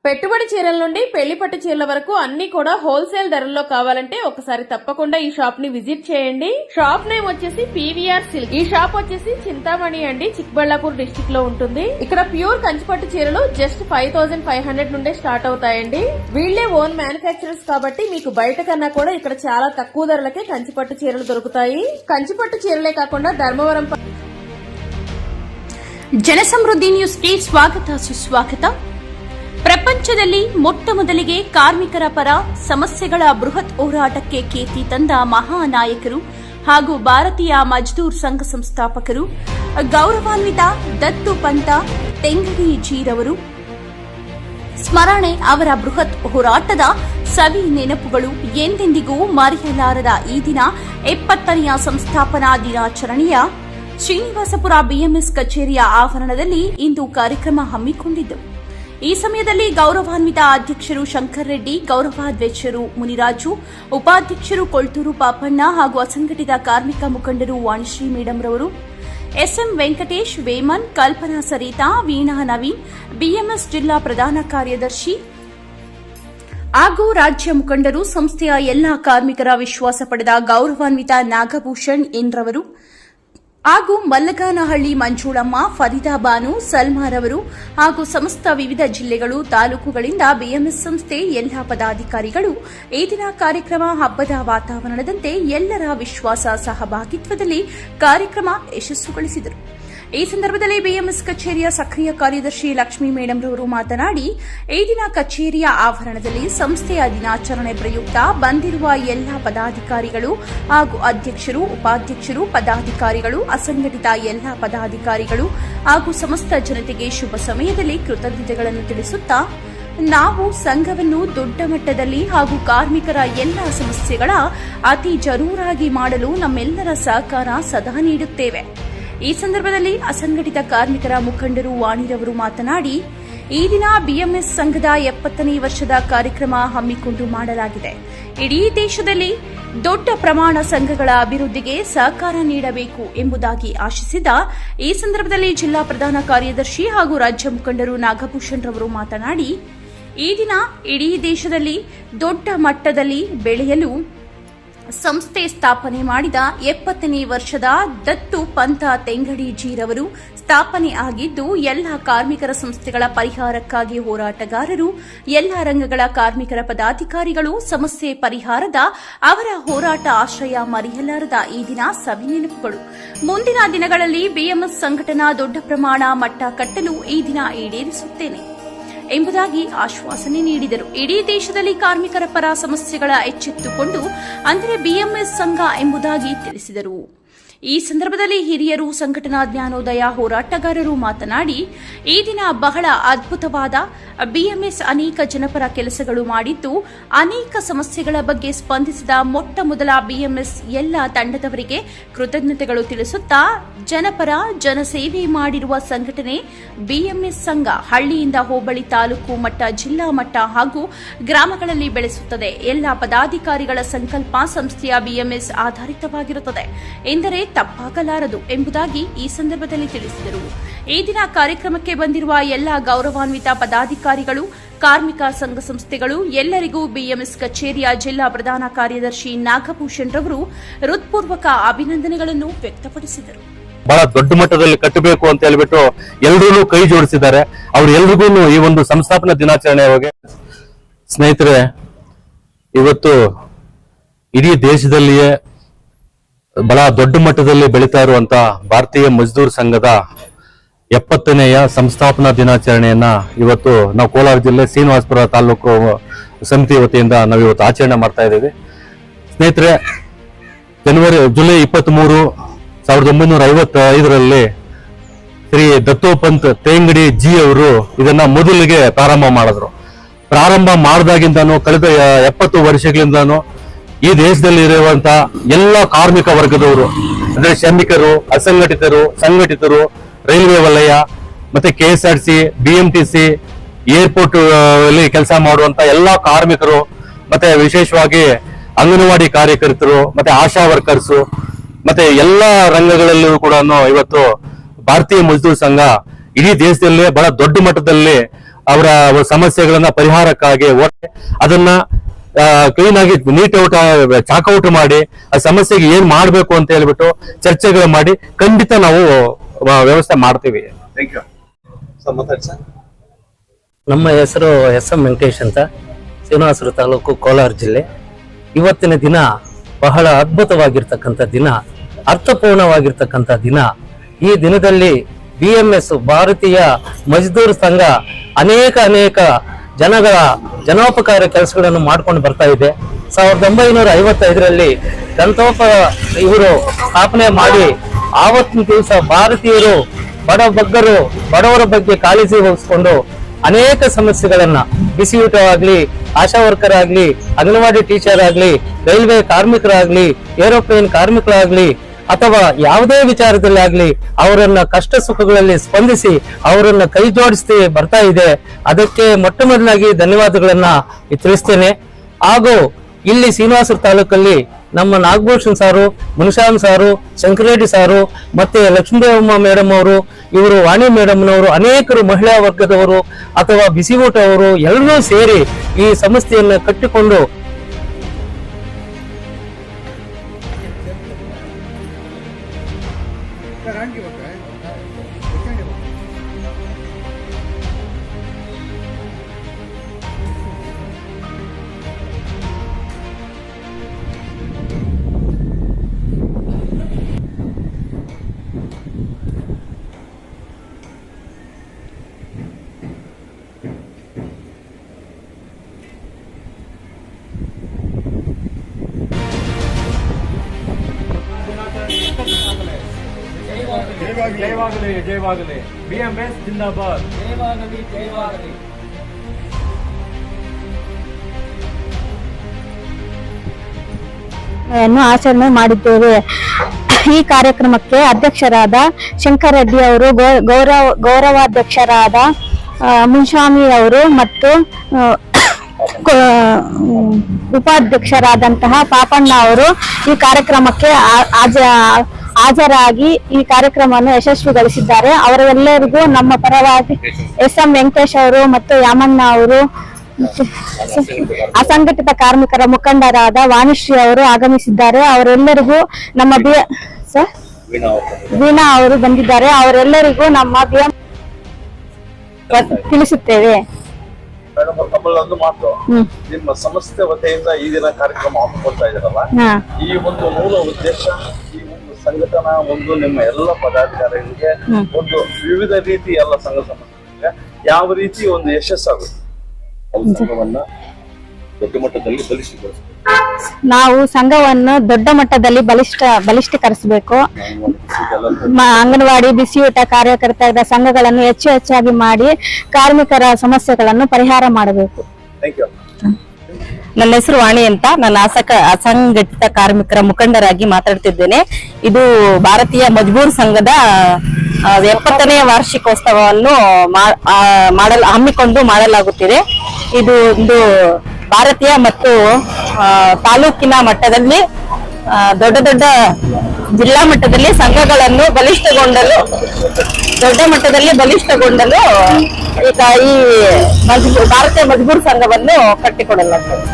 పెట్టుబడి చీరల నుండి పెళ్లి పట్టు చీరల వరకు అన్ని కూడా హోల్సేల్ ధరల్లో కావాలంటే ఒకసారి తప్పకుండా ఈ షాప్ ని విజిట్ చేయండి. షాప్ నేమ్ వచ్చేసి పీవీఆర్ సిల్క్. ఈ షాప్ వచ్చేసి చింతామణి అండి, చిక్బళ్ళాపూర్ డిస్ట్రిక్ట్ లో ఉంటుంది. ఇక్కడ ప్యూర్ కంచిపట్టు చీరలు జస్ట్ 5500 నుండే స్టార్ట్ అవుతాయండి. వీళ్లే ఓన్ మ్యానుఫ్యాక్చరర్స్ కాబట్టి మీకు బయట కన్నా కూడా ఇక్కడ చాలా తక్కువ ధరలకే కంచిపట్టు చీరలు దొరుకుతాయి. కంచిపట్టు చీరలే కాకుండా ధర్మవరం ಜನಸಮೃದ್ಧಿ ನ್ಯೂಸ್ಗೆ ಸ್ವಾಗತ ಸುಸ್ವಾಗತ. ಪ್ರಪಂಚದಲ್ಲಿ ಮೊಟ್ಟ ಮೊದಲಿಗೆ ಕಾರ್ಮಿಕರ ಪರ ಸಮಸ್ಯೆಗಳ ಬೃಹತ್ ಹೋರಾಟಕ್ಕೆ ಕೀರ್ತಿ ತಂದ ಮಹಾನಾಯಕರು ಹಾಗೂ ಭಾರತೀಯ ಮಜ್ದೂರ್ ಸಂಘ ಸಂಸ್ಥಾಪಕರು ಗೌರವಾನ್ವಿತ ದತ್ತು ಪಂತ ತೆಂಗಡಿಜೀರವರು ಸ್ಮರಣೆ. ಅವರ ಬೃಹತ್ ಹೋರಾಟದ ಸವಿ ನೆನಪುಗಳು ಎಂದೆಂದಿಗೂ ಮರೆಯಲಾರದ ಈ ದಿನ 70ನೇ ಸಂಸ್ಥಾಪನಾ ದಿನಾಚರಣೆಯ ಶ್ರೀನಿವಾಸಪುರ ಬಿಎಂಎಸ್ ಕಚೇರಿಯ ಆವರಣದಲ್ಲಿ ಇಂದು ಕಾರ್ಯಕ್ರಮ ಹಮ್ಮಿಕೊಂಡಿದ್ದು, ಈ ಸಮಯದಲ್ಲಿ ಗೌರವಾನ್ವಿತ ಅಧ್ಯಕ್ಷರು ಶಂಕರ್ ರೆಡ್ಡಿ, ಗೌರವಾಧ್ಯಕ್ಷರು ಮುನಿರಾಜು, ಉಪಾಧ್ಯಕ್ಷರು ಕೊಳ್ತೂರು ಪಾಪಣ್ಣ ಹಾಗೂ ಅಸಂಘಟಿತ ಕಾರ್ಮಿಕ ಮುಖಂಡರು ವಾಣಿಶ್ರೀ ಮೇಡಂ ರವರು, ಎಸ್ಎಂ ವೆಂಕಟೇಶ್, ವೇಮನ್, ಕಲ್ಪನಾ ಸರಿತಾ, ವೀಣಾ ನವೀನ್, ಬಿಎಂಎಸ್ ಜಿಲ್ಲಾ ಪ್ರಧಾನ ಕಾರ್ಯದರ್ಶಿ ಹಾಗೂ ರಾಜ್ಯ ಮುಖಂಡರು, ಸಂಸ್ಥೆಯ ಎಲ್ಲಾ ಕಾರ್ಮಿಕರ ವಿಶ್ವಾಸ ಪಡೆದ ಗೌರವಾನ್ವಿತ ನಾಗಭೂಷಣ್ ಎನ್ರವರು ಹಾಗೂ ಮಲ್ಲಗಾನಹಳ್ಳಿ ಮಂಜುಳಮ್ಮ, ಫರೀದಾ ಬಾನು, ಸಲ್ಮಾರವರು ಹಾಗೂ ಸಮಸ್ತ ವಿವಿಧ ಜಿಲ್ಲೆಗಳು, ತಾಲೂಕುಗಳಿಂದ ಬಿಎಂಎಸ್ ಸಂಸ್ಥೆ ಎಲ್ಲಾ ಪದಾಧಿಕಾರಿಗಳು ಈ ದಿನ ಕಾರ್ಯಕ್ರಮ ಹಬ್ಬದ ವಾತಾವರಣದಂತೆ ಎಲ್ಲರ ವಿಶ್ವಾಸ ಸಹಭಾಗಿತ್ವದಲ್ಲಿ ಕಾರ್ಯಕ್ರಮ ಯಶಸ್ಸುಗೊಳಿಸಿದರು. ಈ ಸಂದರ್ಭದಲ್ಲಿ ಬಿಎಂಎಸ್ ಕಚೇರಿಯ ಸಕ್ರಿಯ ಕಾರ್ಯದರ್ಶಿ ಲಕ್ಷ್ಮೀ ಮೇಡಂ ರವರು ಮಾತನಾಡಿ, ಈ ದಿನ ಕಚೇರಿಯ ಆವರಣದಲ್ಲಿ ಸಂಸ್ಥೆಯ ದಿನಾಚರಣೆ ಪ್ರಯುಕ್ತ ಬಂದಿರುವ ಎಲ್ಲಾ ಪದಾಧಿಕಾರಿಗಳು ಹಾಗೂ ಅಧ್ಯಕ್ಷರು, ಉಪಾಧ್ಯಕ್ಷರು, ಪದಾಧಿಕಾರಿಗಳು, ಅಸಂಘಟಿತ ಎಲ್ಲಾ ಪದಾಧಿಕಾರಿಗಳು ಹಾಗೂ ಸಮಸ್ತ ಜನತೆಗೆ ಶುಭ ಸಮಯದಲ್ಲಿ ಕೃತಜ್ಞತೆಗಳನ್ನು ತಿಳಿಸುತ್ತಾ, ನಾವು ಸಂಘವನ್ನು ದೊಡ್ಡ ಮಟ್ಟದಲ್ಲಿ ಹಾಗೂ ಕಾರ್ಮಿಕರ ಎಲ್ಲಾ ಸಮಸ್ಯೆಗಳ ಅತಿ ಜರೂರಾಗಿ ಮಾಡಲು ನಮ್ಮೆಲ್ಲರ ಸಹಕಾರ ಸದಾ ನೀಡುತ್ತೇವೆ. ಈ ಸಂದರ್ಭದಲ್ಲಿ ಅಸಂಘಟಿತ ಕಾರ್ಮಿಕರ ಮುಖಂಡರು ವಾಣಿರವರು ಮಾತನಾಡಿ, ಈ ದಿನ ಬಿಎಂಎಸ್ ಸಂಘದ 70ನೇ ವರ್ಷದ ಕಾರ್ಯಕ್ರಮ ಹಮ್ಮಿಕೊಂಡು ಮಾಡಲಾಗಿದೆ. ಇಡೀ ದೇಶದಲ್ಲಿ ದೊಡ್ಡ ಪ್ರಮಾಣ ಸಂಘಗಳ ಅಭಿವೃದ್ಧಿಗೆ ಸಹಕಾರ ನೀಡಬೇಕು ಎಂಬುದಾಗಿ ಆಶಿಸಿದ ಈ ಸಂದರ್ಭದಲ್ಲಿ ಜಿಲ್ಲಾ ಪ್ರಧಾನ ಕಾರ್ಯದರ್ಶಿ ಹಾಗೂ ರಾಜ್ಯ ಮುಖಂಡರು ನಾಗಭೂಷಣ್ ರವರು ಮಾತನಾಡಿ, ಈ ದಿನ ಇಡೀ ದೇಶದಲ್ಲಿ ದೊಡ್ಡ ಮಟ್ಟದಲ್ಲಿ ಬೆಳೆಯಲು ಸಂಸ್ಥೆ ಸ್ಥಾಪನೆ ಮಾಡಿದ 70ನೇ ವರ್ಷದ ದತ್ತು ಪಂತ ತೆಂಗಡಿಜೀರವರು ಸ್ಥಾಪನೆ ಆಗಿದ್ದು, ಎಲ್ಲ ಕಾರ್ಮಿಕರ ಸಂಸ್ಥೆಗಳ ಪರಿಹಾರಕ್ಕಾಗಿ ಹೋರಾಟಗಾರರು, ಎಲ್ಲ ರಂಗಗಳ ಕಾರ್ಮಿಕರ ಪದಾಧಿಕಾರಿಗಳು ಸಮಸ್ಯೆ ಪರಿಹಾರದ ಅವರ ಹೋರಾಟ ಆಶ್ರಯ ಮರೆಯಲಾರದ ಈ ದಿನ ಸವಿ ನೆನಪುಗಳು. ಮುಂದಿನ ದಿನಗಳಲ್ಲಿ ಬಿಎಂಎಸ್ ಸಂಘಟನಾ ದೊಡ್ಡ ಪ್ರಮಾಣ ಮಟ್ಟ ಕಟ್ಟಲು ಈ ದಿನ ಈಡೇರಿಸುತ್ತೇನೆ ಎಂಬುದಾಗಿ ಆಶ್ವಾಸನೆ ನೀಡಿದರು. ಇಡೀ ದೇಶದಲ್ಲಿ ಕಾರ್ಮಿಕರ ಪರ ಸಮಸ್ಯೆಗಳ ಎಚ್ಚೆತ್ತುಕೊಂಡು ಅಂದರೆ ಬಿಎಂಎಸ್ ಸಂಘ ಎಂಬುದಾಗಿ ತಿಳಿಸಿದರು. ಈ ಸಂದರ್ಭದಲ್ಲಿ ಹಿರಿಯರು, ಸಂಘಟನಾ ಜ್ಞಾನೋದಯ ಹೋರಾಟಗಾರರು ಮಾತನಾಡಿ, ಈ ದಿನ ಬಹಳ ಅದ್ಭುತವಾದ ಬಿಎಂಎಸ್ ಅನೇಕ ಜನಪರ ಕೆಲಸಗಳು ಮಾಡಿದ್ದು, ಅನೇಕ ಸಮಸ್ಯೆಗಳ ಬಗ್ಗೆ ಸ್ಪಂದಿಸಿದ ಮೊಟ್ಟ ಮೊದಲ ಬಿಎಂಎಸ್ ಎಲ್ಲ ತಂಡದವರಿಗೆ ಕೃತಜ್ಞತೆಗಳು ತಿಳಿಸುತ್ತಾ, ಜನಪರ ಜನಸೇವೆ ಮಾಡಿರುವ ಸಂಘಟನೆ ಬಿಎಂಎಸ್ ಸಂಘ ಹಳ್ಳಿಯಿಂದ ಹೋಬಳಿ, ತಾಲೂಕು ಮಟ್ಟ, ಜಿಲ್ಲಾ ಮಟ್ಟ ಹಾಗೂ ಗ್ರಾಮಗಳಲ್ಲಿ ಬೆಳೆಸುತ್ತದೆ. ಎಲ್ಲ ಪದಾಧಿಕಾರಿಗಳ ಸಂಕಲ್ಪ ಸಂಸ್ಥೆಯ ಬಿಎಂಎಸ್ ಆಧಾರಿತವಾಗಿರುತ್ತದೆ ಎಂದರೆ ತಪ್ಪಾಗಲಾರದು ಎಂಬುದಾಗಿ ಈ ಸಂದರ್ಭದಲ್ಲಿ ತಿಳಿಸಿದರು. ಈ ದಿನ ಕಾರ್ಯಕ್ರಮಕ್ಕೆ ಬಂದಿರುವ ಎಲ್ಲ ಗೌರವಾನ್ವಿತ ಪದಾಧಿಕಾರಿಗಳು, ಕಾರ್ಮಿಕ ಸಂಘ ಸಂಸ್ಥೆಗಳು ಎಲ್ಲರಿಗೂ ಬಿಎಂಎಸ್ ಕಚೇರಿಯ ಜಿಲ್ಲಾ ಪ್ರಧಾನ ಕಾರ್ಯದರ್ಶಿ ನಾಗಭೂಷಣ್ ರವರು ಹೃತ್ಪೂರ್ವಕ ಅಭಿನಂದನೆಗಳನ್ನು ವ್ಯಕ್ತಪಡಿಸಿದರು. ಬಹಳ ದೊಡ್ಡ ಮಟ್ಟದಲ್ಲಿ ಕಟ್ಟಬೇಕು ಅಂತ ಹೇಳ್ಬಿಟ್ಟು ಎಲ್ಲರೂ ಕೈ ಜೋಡಿಸಿದ್ದಾರೆ. ಅವ್ರೆಲ್ರಿಗೂ ಈ ಒಂದು ಸಂಸ್ಥಾಪನಾ ದಿನಾಚರಣೆ ಬಗ್ಗೆ ಸ್ನೇಹಿತರೆ, ಇವತ್ತು ಇಡೀ ದೇಶದಲ್ಲಿಯೇ ಬಹಳ ದೊಡ್ಡ ಮಟ್ಟದಲ್ಲಿ ಬೆಳೀತಾ ಇರುವಂತ ಭಾರತೀಯ ಮಜ್ದೂರ್ ಸಂಘದ 70ನೇಯ ಸಂಸ್ಥಾಪನಾ ದಿನಾಚರಣೆಯನ್ನ ಇವತ್ತು ನಾವು ಕೋಲಾರ ಜಿಲ್ಲೆ ಶ್ರೀನಿವಾಸಪುರ ತಾಲೂಕು ಸಮಿತಿ ವತಿಯಿಂದ ನಾವು ಇವತ್ತು ಆಚರಣೆ ಮಾಡ್ತಾ ಇದ್ದೀವಿ. ಸ್ನೇಹಿತರೆ, ಜುಲೈ 23, 1955ರಲ್ಲಿ ಶ್ರೀ ದತ್ತೋಪಂತ್ ತೇಂಗಡಿ ಜಿ ಅವರು ಇದನ್ನ ಮೊದಲಿಗೆ ಪ್ರಾರಂಭ ಮಾಡಿದ್ರು. ಪ್ರಾರಂಭ ಮಾಡಿದಾಗಿಂದಾನು ಕಳೆದ 70 ವರ್ಷಗಳಿಂದಾನು ಈ ದೇಶದಲ್ಲಿ ಇರುವಂತ ಎಲ್ಲ ಕಾರ್ಮಿಕ ವರ್ಗದವರು ಅಂದ್ರೆ ಶ್ರಮಿಕರು, ಅಸಂಘಟಿತರು, ಸಂಘಟಿತರು, ರೈಲ್ವೆ ವಲಯ ಮತ್ತೆ ಕೆಎಸ್ಆರ್ಸಿ, ಬಿಎಂಟಿಸಿ, ಏರ್ಪೋರ್ಟ್ ಅಲ್ಲಿ ಕೆಲಸ ಮಾಡುವಂತ ಎಲ್ಲಾ ಕಾರ್ಮಿಕರು, ಮತ್ತೆ ವಿಶೇಷವಾಗಿ ಅಂಗನವಾಡಿ ಕಾರ್ಯಕರ್ತರು, ಮತ್ತೆ ಆಶಾ ವರ್ಕರ್ಸ್, ಮತ್ತೆ ಎಲ್ಲಾ ರಂಗಗಳಲ್ಲೂ ಕೂಡ ಇವತ್ತು ಭಾರತೀಯ ಮಜ್ದೂರ್ ಸಂಘ ಇಡೀ ದೇಶದಲ್ಲೇ ಬಹಳ ದೊಡ್ಡ ಮಟ್ಟದಲ್ಲಿ ಅವರ ಸಮಸ್ಯೆಗಳನ್ನ ಪರಿಹಾರಕ್ಕಾಗಿ ಅದನ್ನ ಕ್ಲೀನ್ ಆಗಿ ನೀಟ್ ಔಟ್ ಚಾಕೌಟ್ ಮಾಡಿ ಆ ಸಮಸ್ಯೆಗೆ ಏನ್ ಮಾಡ್ಬೇಕು ಅಂತ ಹೇಳ್ಬಿಟ್ಟು ಚರ್ಚೆಗಳು ಮಾಡಿ ಖಂಡಿತ ನಾವು ವ್ಯವಸ್ಥೆ ಮಾಡ್ತೀವಿ. ನಮ್ಮ ಹೆಸರು ಎಸ್.ಎಂ. ವೆಂಕಟೇಶ್ ಅಂತ, ಶ್ರೀನಿವಾಸಪುರ ತಾಲೂಕು, ಕೋಲಾರ ಜಿಲ್ಲೆ. ಇವತ್ತಿನ ದಿನ ಬಹಳ ಅದ್ಭುತವಾಗಿರ್ತಕ್ಕಂಥ ದಿನ, ಅರ್ಥಪೂರ್ಣವಾಗಿರ್ತಕ್ಕಂಥ ದಿನ. ಈ ದಿನದಲ್ಲಿ BMS ಭಾರತೀಯ ಮಜ್ದೂರ್ ಸಂಘ ಅನೇಕ ಜನಗಳ ಜನೋಪಕಾರ ಕೆಲಸಗಳನ್ನು ಮಾಡ್ಕೊಂಡು ಬರ್ತಾ ಇದೆ. 1955ರಲ್ಲಿ ಇವರು ಸ್ಥಾಪನೆ ಮಾಡಿ ಆವತ್ತಿನ ದಿವಸ ಭಾರತೀಯರು ಬಡವರ ಬಗ್ಗೆ ಕಾಳಜಿ ವಹಿಸಿಕೊಂಡು ಅನೇಕ ಸಮಸ್ಯೆಗಳನ್ನ, ಬಿಸಿಯೂಟ ಆಗ್ಲಿ, ಆಶಾ ವರ್ಕರ್ ಆಗ್ಲಿ, ಅಂಗನವಾಡಿ ಟೀಚರ್ ಆಗ್ಲಿ, ರೈಲ್ವೆ ಕಾರ್ಮಿಕರಾಗ್ಲಿ, ಏರೋಪ್ಲೇನ್ ಕಾರ್ಮಿಕರಾಗ್ಲಿ ಅಥವಾ ಯಾವುದೇ ವಿಚಾರದಲ್ಲಿ ಆಗ್ಲಿ ಅವರನ್ನ ಕಷ್ಟ ಸುಖಗಳಲ್ಲಿ ಸ್ಪಂದಿಸಿ ಅವರನ್ನ ಕೈ ಜೋಡಿಸಿ ಬರ್ತಾ ಇದೆ. ಅದಕ್ಕೆ ಮೊಟ್ಟ ಮೊದಲಾಗಿ ಧನ್ಯವಾದಗಳನ್ನ ತಿಳಿಸ್ತೇನೆ. ಹಾಗೂ ಇಲ್ಲಿ ಶ್ರೀನಿವಾಸಪುರ ತಾಲೂಕಲ್ಲಿ ನಮ್ಮ ನಾಗಭೂಷಣ್ ಸಾರು, ಮುನಿಸ್ವಾಮಿ ಸಾರು, ಶಂಕರರೆಡ್ಡಿ ಸಾರು, ಮತ್ತೆ ಲಕ್ಷ್ಮೀದೇವಮ್ಮ ಮೇಡಮ್ ಅವರು, ಇವರು ವಾಣಿ ಮೇಡಮ್ನವರು, ಅನೇಕರು ಮಹಿಳಾ ವರ್ಗದವರು ಅಥವಾ ಬಿಸಿ ಊಟ ಅವರು ಎಲ್ಲರೂ ಸೇರಿ ಈ ಸಂಸ್ಥೆಯನ್ನು ಕಟ್ಟಿಕೊಂಡು ಜಯವಾಗಲಿ BMS ಜಿಂದಾಬಾದ್. ಆಚರಣೆ ಮಾಡಿದ್ದೇವೆ. ಈ ಕಾರ್ಯಕ್ರಮಕ್ಕೆ ಅಧ್ಯಕ್ಷರಾದ ಶಂಕರರೆಡ್ಡಿ ಅವರು, ಗೌರವಾಧ್ಯಕ್ಷರಾದ ಮುನಿಸ್ವಾಮಿ ಅವರು ಮತ್ತು ಉಪಾಧ್ಯಕ್ಷರಾದಂತಹ ಪಾಪಣ್ಣ ಅವರು ಈ ಕಾರ್ಯಕ್ರಮಕ್ಕೆ ಹಾಜರಾಗಿ ಈ ಕಾರ್ಯಕ್ರಮವನ್ನು ಯಶಸ್ವಿಗೊಳಿಸಿದ್ದಾರೆ. ಅವರೆಲ್ಲರಿಗೂ ನಮ್ಮ ಪರವಾಗಿ ಎಸ್.ಎಂ. ವೆಂಕಟೇಶ್ ಅವರು ಮತ್ತು ಯಾಮಣ್ಣ ಅವರು, ಅಸಂಘಟಿತ ಕಾರ್ಮಿಕರ ಮುಖಂಡರಾದ ವಾಣಿಶ್ರೀ ಅವರು ಆಗಮಿಸಿದ್ದಾರೆ. ಅವರೆಲ್ಲರಿಗೂ ನಮ್ಮ ವೀಣಾ ಅವರು ಬಂದಿದ್ದಾರೆ. ಅವರೆಲ್ಲರಿಗೂ ನಮ್ಮ ತಿಳಿಸುತ್ತೇವೆ. ತಮ್ಮಲ್ಲೊಂದು ಮಾತು, ನಿಮ್ಮ ಸಂಸ್ಥೆ ವತಿಯಿಂದ ಈ ದಿನ ಕಾರ್ಯಕ್ರಮ ಹಮ್ಮಿಕೊಳ್ತಾ ಇದ್ದಾರಲ್ಲ, ಈ ಒಂದು ಮೂಲ ಉದ್ದೇಶ, ಈ ಒಂದು ಸಂಘಟನಾ ಒಂದು ನಿಮ್ಮ ಎಲ್ಲ ಪದಾಧಿಕಾರಿಗಳಿಗೆ ಒಂದು ವಿವಿಧ ರೀತಿ ಎಲ್ಲ ಸಂಘ ಸಂಸ್ಥೆಗಳಿಗೆ ಯಾವ ರೀತಿ ಒಂದು ಯಶಸ್ಸಾಗುತ್ತೆ? ಸಂಘವನ್ನ ದೊಡ್ಡ ಮಟ್ಟದಲ್ಲಿ ಬಲಿಷ್ಠಗೊಳಿಸಬೇಕು. ನಾವು ಸಂಘವನ್ನು ದೊಡ್ಡ ಮಟ್ಟದಲ್ಲಿ ಬಲಿಷ್ಠೀಕರಿಸಬೇಕು. ಅಂಗನವಾಡಿ, ಬಿಸಿಯೂಟ ಕಾರ್ಯಕರ್ತರ ಸಂಘಗಳನ್ನು ಹೆಚ್ಚಾಗಿ ಮಾಡಿ ಕಾರ್ಮಿಕರ ಸಮಸ್ಯೆಗಳನ್ನು ಪರಿಹಾರ ಮಾಡಬೇಕು. ನನ್ನ ಹೆಸರು ವಾಣಿ ಅಂತ, ನಾನು ಅಸಂಘಟಿತ ಕಾರ್ಮಿಕರ ಮುಖಂಡರಾಗಿ ಮಾತಾಡ್ತಿದ್ದೇನೆ. ಇದು ಭಾರತೀಯ ಮಜ್ದೂರ್ ಸಂಘದ 70ನೇ ವಾರ್ಷಿಕೋತ್ಸವವನ್ನು ಹಮ್ಮಿಕೊಂಡು ಮಾಡಲಾಗುತ್ತಿದೆ. ಇದು ಒಂದು ಭಾರತೀಯ ಮತ್ತು ತಾಲೂಕಿನ ಮಟ್ಟದಲ್ಲಿ ದೊಡ್ಡ ಜಿಲ್ಲಾ ಮಟ್ಟದಲ್ಲಿ ಸಂಘಗಳನ್ನು ದೊಡ್ಡ ಮಟ್ಟದಲ್ಲಿ ಬಲಿಷ್ಠಗೊಂಡಲು ಈಗ ಈ ಭಾರತೀಯ ಮಜ್ದೂರ್ ಸಂಘವನ್ನು ಕಟ್ಟಿಕೊಡಲಾಗುತ್ತದೆ.